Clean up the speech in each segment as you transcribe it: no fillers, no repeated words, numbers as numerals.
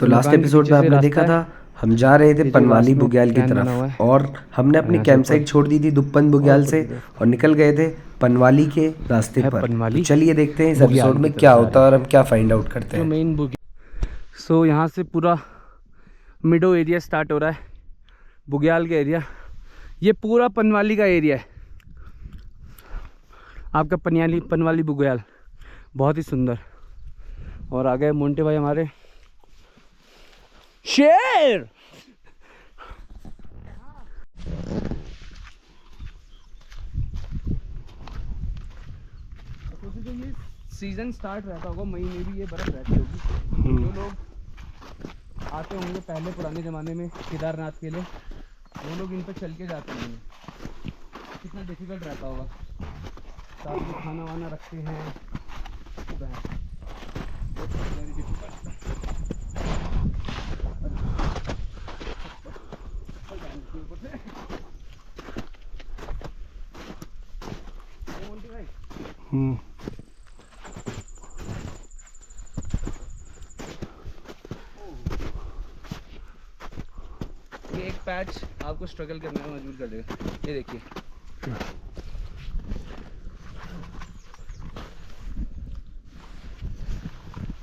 तो last episode में आपने देखा था हम जा रहे थे पनवाली बुग्याल की तरफ और हमने अपनी कैंप साइट छोड़ दी थी दुप्पन बुग्याल से और निकल गए थे पनवाली के रास्ते पर। तो चलिए देखते हैं इस एपिसोड में क्या होता है और हम क्या फाइंड आउट करते हैं। मेन बुग्याल। सो यहाँ से पूरा मिडो एरिया स्टार्ट हो रहा है, बुग्याल का एरिया। ये पूरा पनवाली का एरिया है आपका, पनवाली बुग्याल, बहुत ही सुंदर। और आ गए मोंटे भाई हमारे शेर। ये सीजन स्टार्ट रहता होगा मई में भी, ये बर्फ रहती होगी। जो लोग आते होंगे पहले पुराने ज़माने में केदारनाथ के लिए, वो लोग इन पर चल के जाते होंगे। कितना डिफिकल्ट रहता होगा, साथ में खाना वाना रखते हैं, वेरी डिफिकल्ट। ये एक पैच आपको स्ट्रगल करने में मजबूर कर देगा। ये देखिए,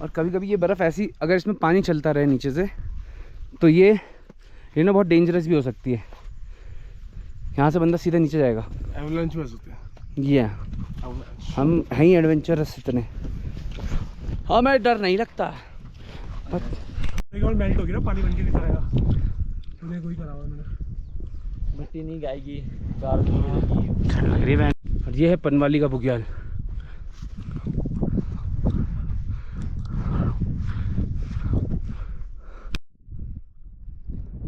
और कभी कभी ये बर्फ़ ऐसी, अगर इसमें पानी चलता रहे नीचे से, तो ये ना बहुत डेंजरस भी हो सकती है। यहाँ से बंदा सीधा नीचे जाएगा, एवलांच भी हो सकती है। ये हम हैं ही एडवेंचरस इतने, हमें डर नहीं लगता। एक और मेल्ट हो गया ना, पानी बन के नहीं आएगा। तूने कोई करा हुआ मैंने, मिट्टी नहीं गाएगी, कार लग रही है। और ये है पनवाली का बुग्याल।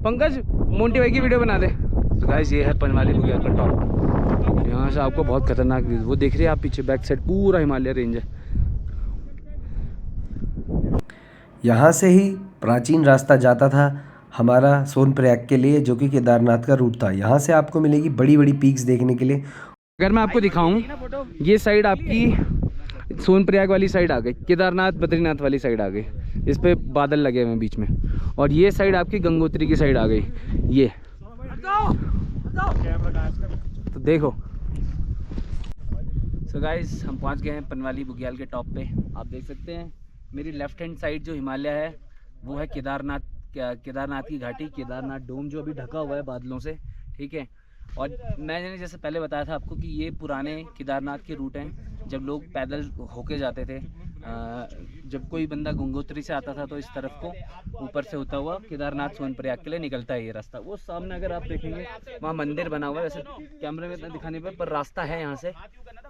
पंकज मोंटी भाई की वीडियो बना दे। तो गाइस ये है पनवाली बुग्याल का टॉप। यहाँ से आपको बहुत खतरनाक व्यू, वो देख रहे हैं आप पीछे बैक साइड पूरा हिमालय रेंज है। यहाँ से ही प्राचीन रास्ता जाता था हमारा सोनप्रयाग के लिए, जो कि केदारनाथ का रूट था। यहाँ से आपको मिलेगी बड़ी बड़ी पीक्स देखने के लिए। अगर मैं आपको दिखाऊं, ये साइड आपकी सोनप्रयाग वाली साइड आ गई, केदारनाथ बद्रीनाथ वाली साइड आ गई, इस पे बादल लगे हुए हैं बीच में। और ये साइड आपकी गंगोत्री की साइड आ गई। ये तो देखो। सो गाइस हम पहुंच गए हैं पनवाली बुग्याल के टॉप पे। आप देख सकते हैं मेरी लेफ्ट हैंड साइड जो हिमालय है वो है केदारनाथ की घाटी, केदारनाथ डोम जो अभी ढका हुआ है बादलों से, ठीक है। और मैंने जैसे पहले बताया था आपको कि ये पुराने केदारनाथ के रूट हैं, जब लोग पैदल होके जाते थे। जब कोई बंदा गंगोत्री से आता था तो इस तरफ को ऊपर से होता हुआ केदारनाथ सोनप्रयाग के लिए निकलता है ये रास्ता। वो सामने अगर आप देखेंगे वहाँ मंदिर बना हुआ है, वैसे कैमरे में इतना दिखाने पर रास्ता है यहाँ से,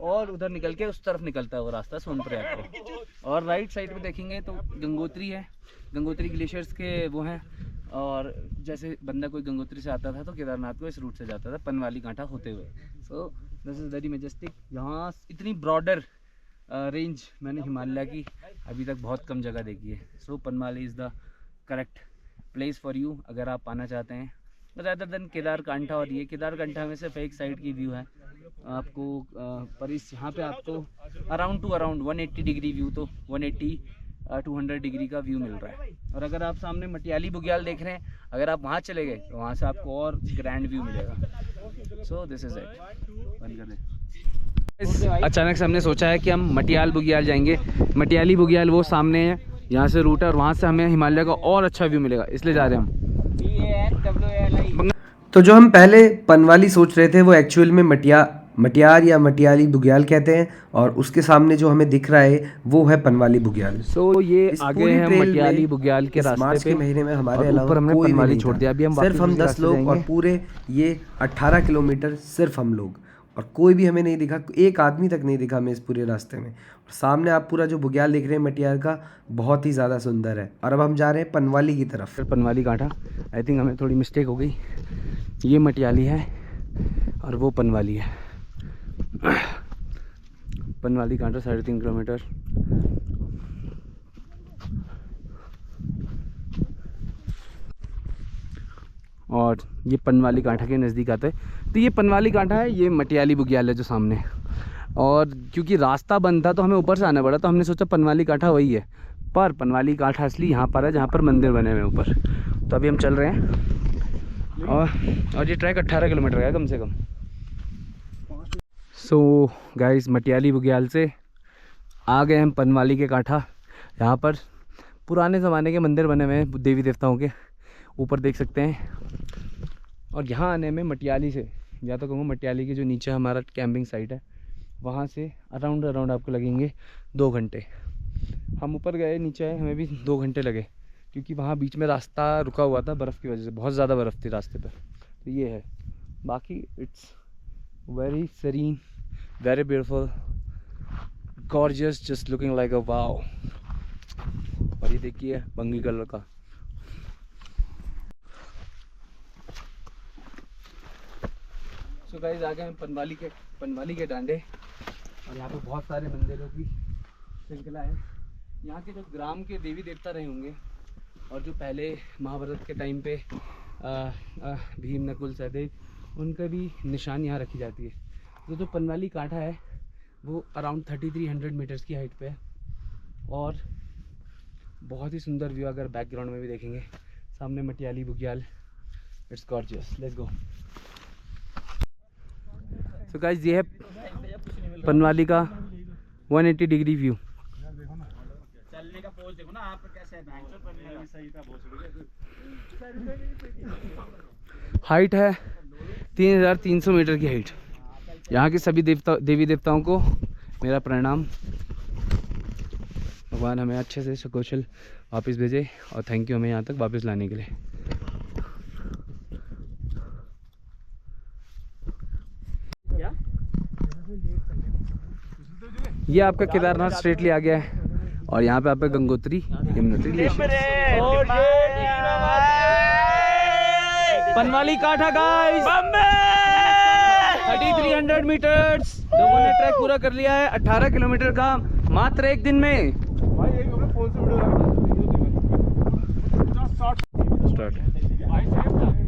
और उधर निकल के उस तरफ निकलता है वो रास्ता सोनप्रयाग को। और राइट साइड में देखेंगे तो गंगोत्री है, गंगोत्री ग्लेशियर्स के वो हैं। और जैसे बंदा कोई गंगोत्री से आता था तो केदारनाथ को इस रूट से जाता था पनवाली कांठा होते हुए। So this is very Majestic. यहाँ इतनी ब्रॉडर रेंज मैंने हिमालय की अभी तक बहुत कम जगह देखी है। So Panwali is the correct place for you अगर आप आना चाहते हैं, ज़्यादा देन केदारकांठा। और ये केदारकांठा में सिर्फ एक साइड की व्यू है आपको, पर इस यहाँ पे आपको अराउंड 180 डिग्री व्यू, तो 200 डिग्री का व्यू मिल रहा है। और अगर आप सामने मटियाली बुग्याल देख रहे हैं, अगर आप वहाँ चले गए तो वहाँ से आपको और ग्रैंड व्यू मिलेगा। So this is it. बंद कर दें। अचानक से हमने सोचा है कि हम मटियाल बुग्याल जाएंगे। मटियाली बुग्याल वो सामने है, यहाँ से रूट है, और वहाँ से हमें हिमालय का और अच्छा व्यू मिलेगा, इसलिए जा रहे हैं हम। तो जो हम पहले पनवाली सोच रहे थे वो एक्चुअल में मटियार या मटियाली बुग्याल कहते हैं, और उसके सामने जो हमें दिख रहा है वो है पनवाली बुग्याल। सो ये आगे हैं मटियाली बुग्याल के रास्ते मार्च के महीने में हमारे अलावा हमने पनवाली छोड़ दिया। अभी हम सिर्फ हम 10 लोग और पूरे ये 18 किलोमीटर सिर्फ हम लोग, और कोई भी हमें नहीं दिखा, एक आदमी तक नहीं दिखा हमें इस पूरे रास्ते में। और सामने आप पूरा जो बुग्याल देख रहे हैं मटियार का, बहुत ही ज़्यादा सुंदर है। और अब हम जा रहे हैं पनवाली की तरफ। पनवाली कांठा, आई थिंक हमें थोड़ी मिस्टेक हो गई। ये मटियाली है और वो पनवाली है। पनवाली कांठा 3.5 किलोमीटर। और ये पनवाली कांठा के नज़दीक आता है। तो ये पनवाली कांठा है, ये मटियाली बुग्याल है जो सामने। और क्योंकि रास्ता बंद था तो हमें ऊपर से आना पड़ा, तो हमने सोचा पनवाली कांठा वही है, पर पनवाली काठा असली यहाँ पर है जहाँ पर मंदिर बने हुए हैं ऊपर। तो अभी हम चल रहे हैं और ये ट्रैक 18 किलोमीटर का है कम से कम। सो गाइस मटियाली बुग्याल से आ गए हम पनवाली के काठा। यहाँ पर पुराने ज़माने के मंदिर बने हुए हैं देवी देवताओं के, ऊपर देख सकते हैं। और यहाँ आने में मटियाली से, या तो कहूँगा मटियाली के जो नीचे हमारा कैंपिंग साइट है वहाँ से अराउंड आपको लगेंगे 2 घंटे। हम ऊपर गए, नीचे आए, हमें भी 2 घंटे लगे क्योंकि वहाँ बीच में रास्ता रुका हुआ था बर्फ़ की वजह से, बहुत ज़्यादा बर्फ़ थी रास्ते पर। तो ये है, बाकी it's very serine, very beautiful, gorgeous, just looking like a wow. और ये देखिए बंगी कलर का। सो गाइस आ गए हम पनवाली के डांडे और यहाँ पे बहुत सारे मंदिरों की श्रृंखला है। यहाँ के जो ग्राम के देवी देवता रहे होंगे और जो पहले महाभारत के टाइम पे भीम नकुल सहदेव, उनका भी निशान यहाँ रखी जाती है। तो जो पनवाली काठा है वो अराउंड 3300 मीटर्स की हाइट पे है और बहुत ही सुंदर व्यू। अगर बैकग्राउंड में भी देखेंगे सामने Matiyali Bugyal, it's gorgeous. Let's go. So guys ये है पनवाली का 180 डिग्री व्यू। चलने का पोज देखो ना आप कैसे है, हाइट है 3300 मीटर की हाइट। यहाँ के सभी देवी देवताओं को मेरा प्रणाम। भगवान हमें अच्छे से सकुशल वापस भेजे और थैंक यू हमें यहाँ तक वापस लाने के लिए। ये आपका केदारनाथ स्ट्रेटली आ गया है और यहाँ पे आपका गंगोत्री यमुनोत्री ग्लेशियर। पनवाली काठा गाइस 3300 मीटर्स लोगों ने ट्रैक पूरा कर लिया है, 18 किलोमीटर का मात्र एक दिन में।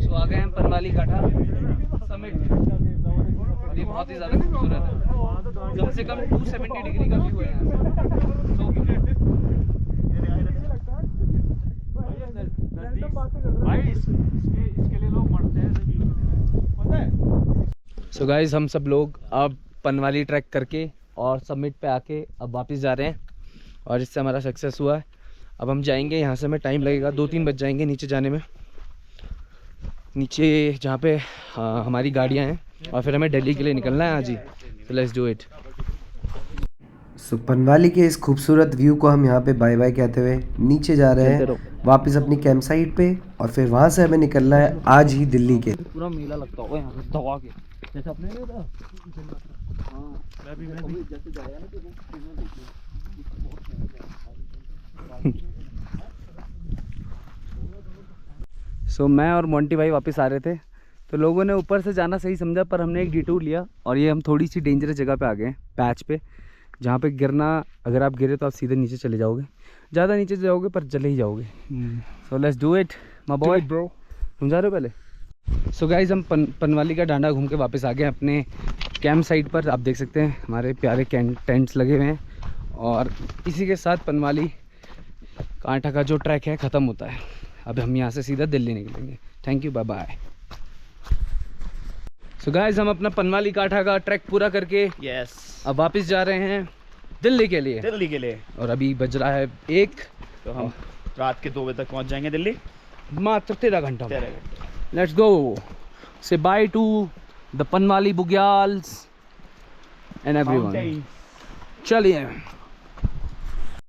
तो आ गए हम पनवाली काठा समिट और ये बहुत ही ज़्यादा खूबसूरत है। कम से कम 270 डिग्री का व्यू है यहाँ से। सो गाइस हम सब लोग अब पनवाली ट्रैक करके और समिट पे आके अब वापस जा रहे हैं और इससे हमारा सक्सेस हुआ है। अब हम जाएंगे, यहाँ से हमें टाइम लगेगा 2-3 बज जाएंगे नीचे जाने में, नीचे जहाँ पे हमारी गाड़ियाँ हैं, और फिर हमें दिल्ली के लिए निकलना है आज ही। तो लेट्स डू इट। सो पनवाली के इस खूबसूरत व्यू को हम यहाँ पे बाय बाय कहते हुए नीचे जा रहे हैं वापस अपनी कैंप साइट पे, और फिर वहाँ से हमें निकलना है आज ही दिल्ली के। पूरा मेला लगता होगा यहाँ पे दवा के जैसे अपने नहीं होता। सो मैं और मोंटी भाई वापस आ रहे थे तो लोगों ने ऊपर से जाना सही समझा, पर हमने एक डिटूर लिया और ये हम थोड़ी सी डेंजरस जगह पे आ गए, पैच पे, जहाँ पे गिरना, अगर आप गिरे तो आप सीधे नीचे चले जाओगे, ज़्यादा नीचे जाओगे पर चले ही जाओगे। So let's do it my boy bro. तुम जा रहे हो पहले। सो गाइज हम पनवाली का डांडा घूम के वापस आ गए अपने कैंप साइट पर। आप देख सकते हैं हमारे प्यारे टेंट्स लगे हुए हैं और इसी के साथ पनवाली कांठा का जो ट्रैक है ख़त्म होता है। अब हम यहाँ से सीधा दिल्ली निकलेंगे। Thank you, bye bye. So guys हम अपना पनवाली काठा का ट्रैक पूरा करके अब वापस जा रहे हैं दिल्ली के लिए। और अभी बज रहा है 1, तो हम रात के 2 बजे तक पहुंच जाएंगे दिल्ली, मात्र 13 घंटा। Let's go, say bye to the Panwali bugyals and everyone. चलिए।